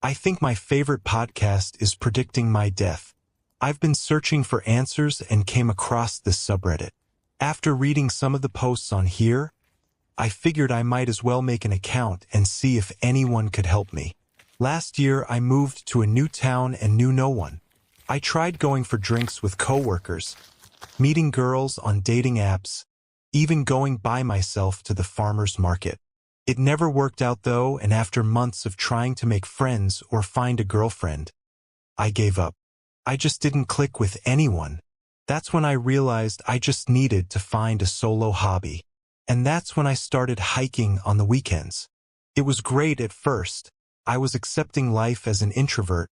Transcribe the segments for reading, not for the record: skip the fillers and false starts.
I think my favorite podcast is Predicting My Death. I've been searching for answers and came across this subreddit. After reading some of the posts on here, I figured I might as well make an account and see if anyone could help me. Last year, I moved to a new town and knew no one. I tried going for drinks with coworkers, meeting girls on dating apps, even going by myself to the farmer's market. It never worked out though, and after months of trying to make friends or find a girlfriend, I gave up. I just didn't click with anyone. That's when I realized I just needed to find a solo hobby. And that's when I started hiking on the weekends. It was great at first. I was accepting life as an introvert,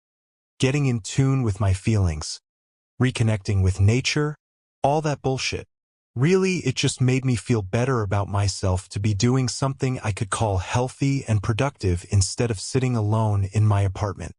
getting in tune with my feelings, reconnecting with nature, all that bullshit. Really, it just made me feel better about myself to be doing something I could call healthy and productive instead of sitting alone in my apartment.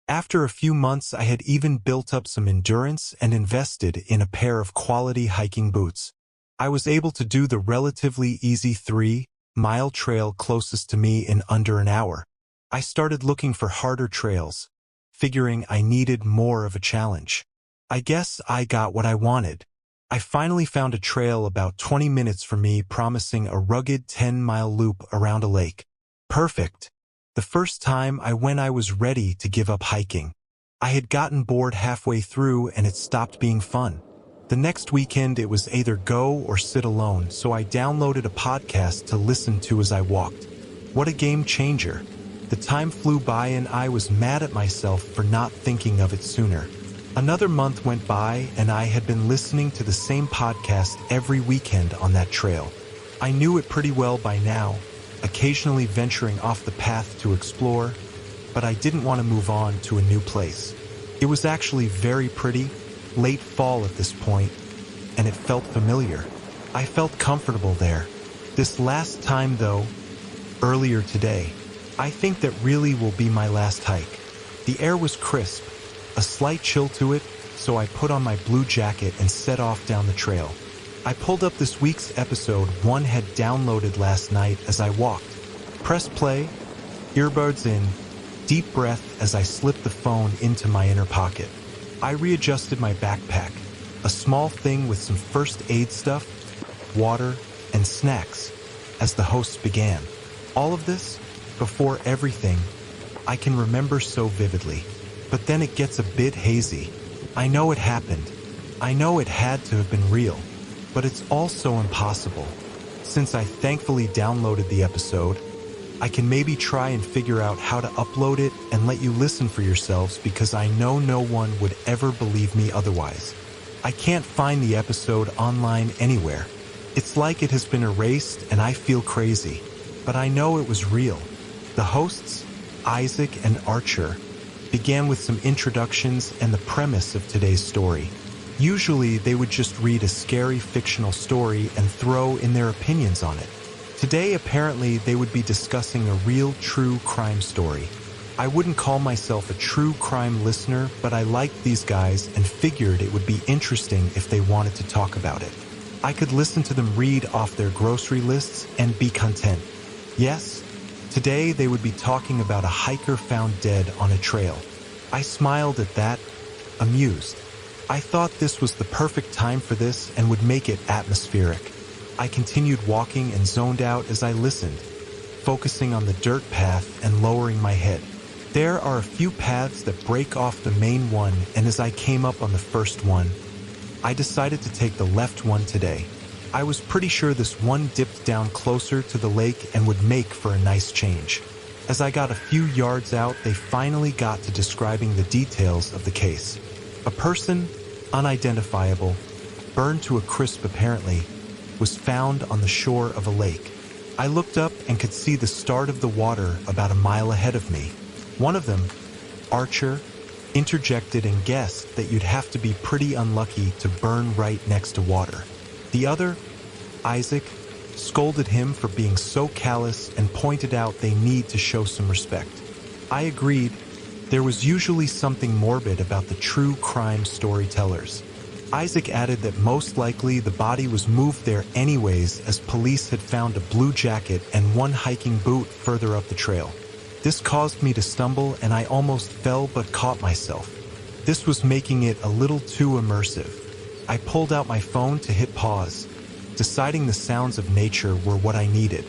After a few months, I had even built up some endurance and invested in a pair of quality hiking boots. I was able to do the relatively easy 3-mile trail closest to me in under an hour. I started looking for harder trails, figuring I needed more of a challenge. I guess I got what I wanted. I finally found a trail about 20 minutes from me, promising a rugged 10-mile loop around a lake. Perfect. The first time I went, I was ready to give up hiking. I had gotten bored halfway through and it stopped being fun. The next weekend it was either go or sit alone, so I downloaded a podcast to listen to as I walked. What a game changer. The time flew by and I was mad at myself for not thinking of it sooner. Another month went by and I had been listening to the same podcast every weekend on that trail. I knew it pretty well by now, occasionally venturing off the path to explore, but I didn't want to move on to a new place. It was actually very pretty, late fall at this point, and it felt familiar. I felt comfortable there. This last time though, earlier today, I think that really will be my last hike. The air was crisp, a slight chill to it, so I put on my blue jacket and set off down the trail. I pulled up this week's episode one had downloaded last night as I walked. Press play, earbuds in, deep breath as I slipped the phone into my inner pocket. I readjusted my backpack, a small thing with some first aid stuff, water, and snacks, as the host began. All of this, before everything, I can remember so vividly. But then it gets a bit hazy. I know it happened. I know it had to have been real. But it's also impossible. Since I thankfully downloaded the episode, I can maybe try and figure out how to upload it and let you listen for yourselves, because I know no one would ever believe me otherwise. I can't find the episode online anywhere. It's like it has been erased and I feel crazy. But I know it was real. The hosts, Isaac and Archer, began with some introductions and the premise of today's story. Usually they would just read a scary fictional story and throw in their opinions on it. Today, apparently, they would be discussing a real true crime story. I wouldn't call myself a true crime listener, but I liked these guys and figured it would be interesting if they wanted to talk about it. I could listen to them read off their grocery lists and be content. Yes, today they would be talking about a hiker found dead on a trail. I smiled at that, amused. I thought this was the perfect time for this and would make it atmospheric. I continued walking and zoned out as I listened, focusing on the dirt path and lowering my head. There are a few paths that break off the main one, and as I came up on the first one, I decided to take the left one today. I was pretty sure this one dipped down closer to the lake and would make for a nice change. As I got a few yards out, they finally got to describing the details of the case. A person, unidentifiable, burned to a crisp apparently, was found on the shore of a lake. I looked up and could see the start of the water about a mile ahead of me. One of them, Archer, interjected and guessed that you'd have to be pretty unlucky to burn right next to water. The other, Isaac, scolded him for being so callous and pointed out they need to show some respect. I agreed. There was usually something morbid about the true crime storytellers. Isaac added that most likely the body was moved there anyways, as police had found a blue jacket and one hiking boot further up the trail. This caused me to stumble and I almost fell but caught myself. This was making it a little too immersive. I pulled out my phone to hit pause, deciding the sounds of nature were what I needed.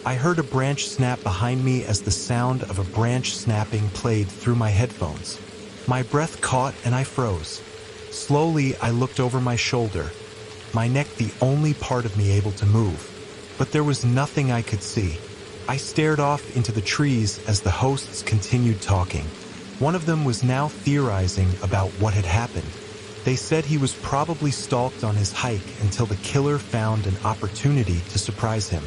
I heard a branch snap behind me as the sound of a branch snapping played through my headphones. My breath caught and I froze. Slowly, I looked over my shoulder, my neck the only part of me able to move. But there was nothing I could see. I stared off into the trees as the hosts continued talking. One of them was now theorizing about what had happened. They said he was probably stalked on his hike until the killer found an opportunity to surprise him.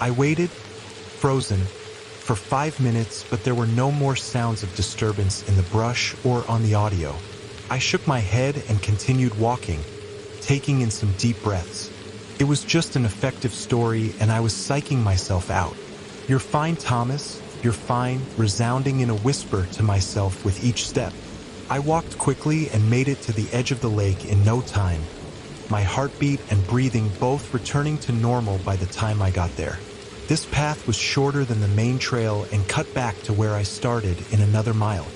I waited, frozen, for 5 minutes, but there were no more sounds of disturbance in the brush or on the audio. I shook my head and continued walking, taking in some deep breaths. It was just an effective story and I was psyching myself out. "You're fine, Thomas. You're fine," resounding in a whisper to myself with each step. I walked quickly and made it to the edge of the lake in no time, my heartbeat and breathing both returning to normal by the time I got there. This path was shorter than the main trail and cut back to where I started in another mile.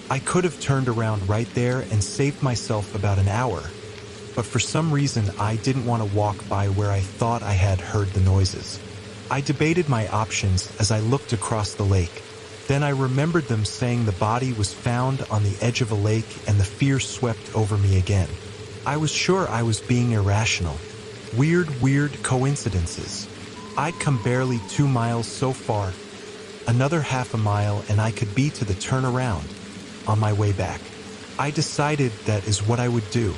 I could have turned around right there and saved myself about an hour, but for some reason I didn't want to walk by where I thought I had heard the noises. I debated my options as I looked across the lake. Then I remembered them saying the body was found on the edge of a lake and the fear swept over me again. I was sure I was being irrational. Weird coincidences. I'd come barely 2 miles so far. Another half a mile and I could be to the turnaround. On my way back, I decided that is what I would do.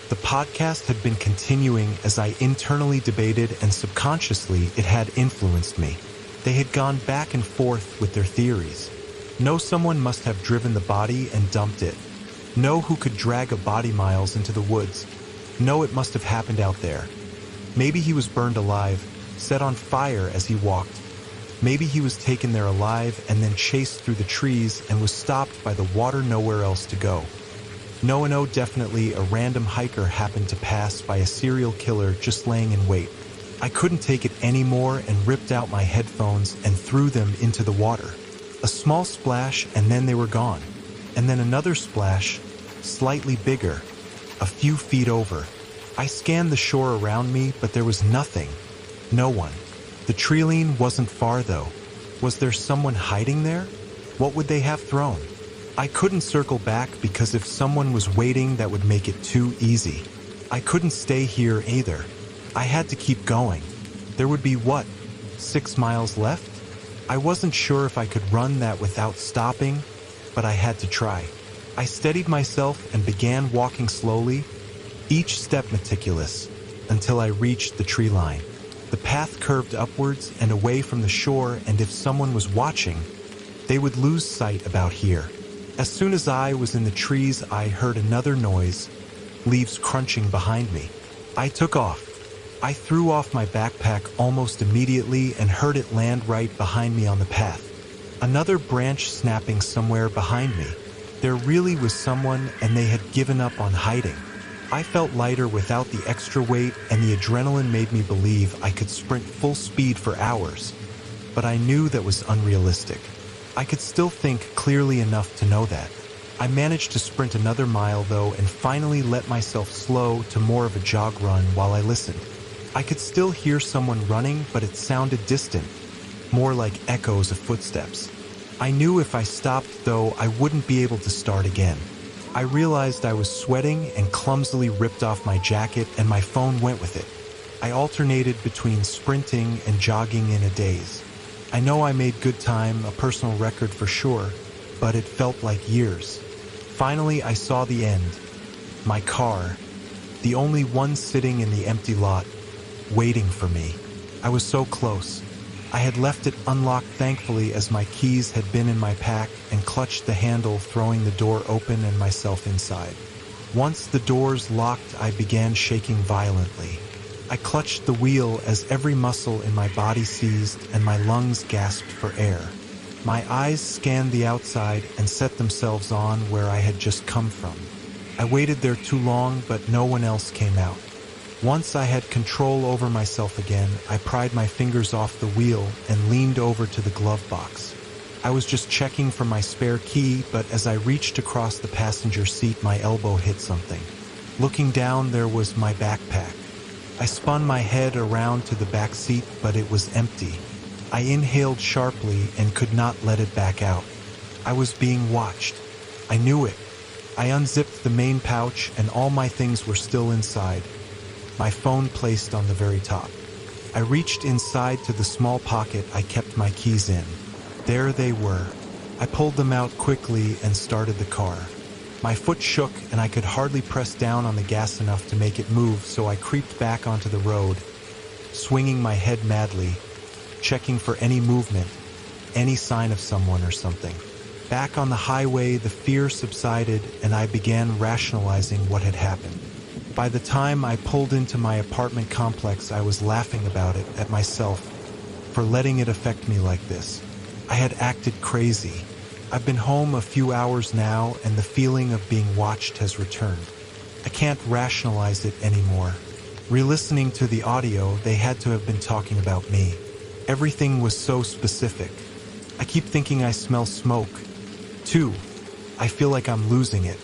The podcast had been continuing as I internally debated and subconsciously it had influenced me. They had gone back and forth with their theories. No, someone must have driven the body and dumped it. No, who could drag a body miles into the woods. No, it must have happened out there. Maybe he was burned alive, set on fire as he walked. Maybe he was taken there alive and then chased through the trees and was stopped by the water, nowhere else to go. No, definitely a random hiker happened to pass by a serial killer just laying in wait. I couldn't take it anymore and ripped out my headphones and threw them into the water. A small splash and then they were gone. And then another splash, slightly bigger, a few feet over. I scanned the shore around me, but there was nothing. No one. The treeline wasn't far though. Was there someone hiding there? What would they have thrown? I couldn't circle back because if someone was waiting, that would make it too easy. I couldn't stay here either. I had to keep going. There would be, 6 miles left? I wasn't sure if I could run that without stopping, but I had to try. I steadied myself and began walking slowly, each step meticulous, until I reached the tree line. The path curved upwards and away from the shore, and if someone was watching, they would lose sight about here. As soon as I was in the trees, I heard another noise, leaves crunching behind me. I took off. I threw off my backpack almost immediately and heard it land right behind me on the path. Another branch snapping somewhere behind me. There really was someone and they had given up on hiding. I felt lighter without the extra weight and the adrenaline made me believe I could sprint full speed for hours. But I knew that was unrealistic. I could still think clearly enough to know that. I managed to sprint another mile though and finally let myself slow to more of a jog run while I listened. I could still hear someone running, but it sounded distant, more like echoes of footsteps. I knew if I stopped though, I wouldn't be able to start again. I realized I was sweating and clumsily ripped off my jacket and my phone went with it. I alternated between sprinting and jogging in a daze. I know I made good time, a personal record for sure, but it felt like years. Finally, I saw the end. My car, the only one sitting in the empty lot, waiting for me. I was so close. I had left it unlocked thankfully as my keys had been in my pack and clutched the handle, throwing the door open and myself inside. Once the doors locked, I began shaking violently. I clutched the wheel as every muscle in my body seized and my lungs gasped for air. My eyes scanned the outside and set themselves on where I had just come from. I waited there too long, but no one else came out. Once I had control over myself again, I pried my fingers off the wheel and leaned over to the glove box. I was just checking for my spare key, but as I reached across the passenger seat, my elbow hit something. Looking down, there was my backpack. I spun my head around to the back seat, but it was empty. I inhaled sharply and could not let it back out. I was being watched. I knew it. I unzipped the main pouch and all my things were still inside. My phone placed on the very top. I reached inside to the small pocket I kept my keys in. There they were. I pulled them out quickly and started the car. My foot shook and I could hardly press down on the gas enough to make it move, so I creeped back onto the road, swinging my head madly, checking for any movement, any sign of someone or something. Back on the highway, the fear subsided and I began rationalizing what had happened. By the time I pulled into my apartment complex, I was laughing about it at myself for letting it affect me like this. I had acted crazy. I've been home a few hours now and the feeling of being watched has returned. I can't rationalize it anymore. Re-listening to the audio, they had to have been talking about me. Everything was so specific. I keep thinking I smell smoke. 2. I feel like I'm losing it.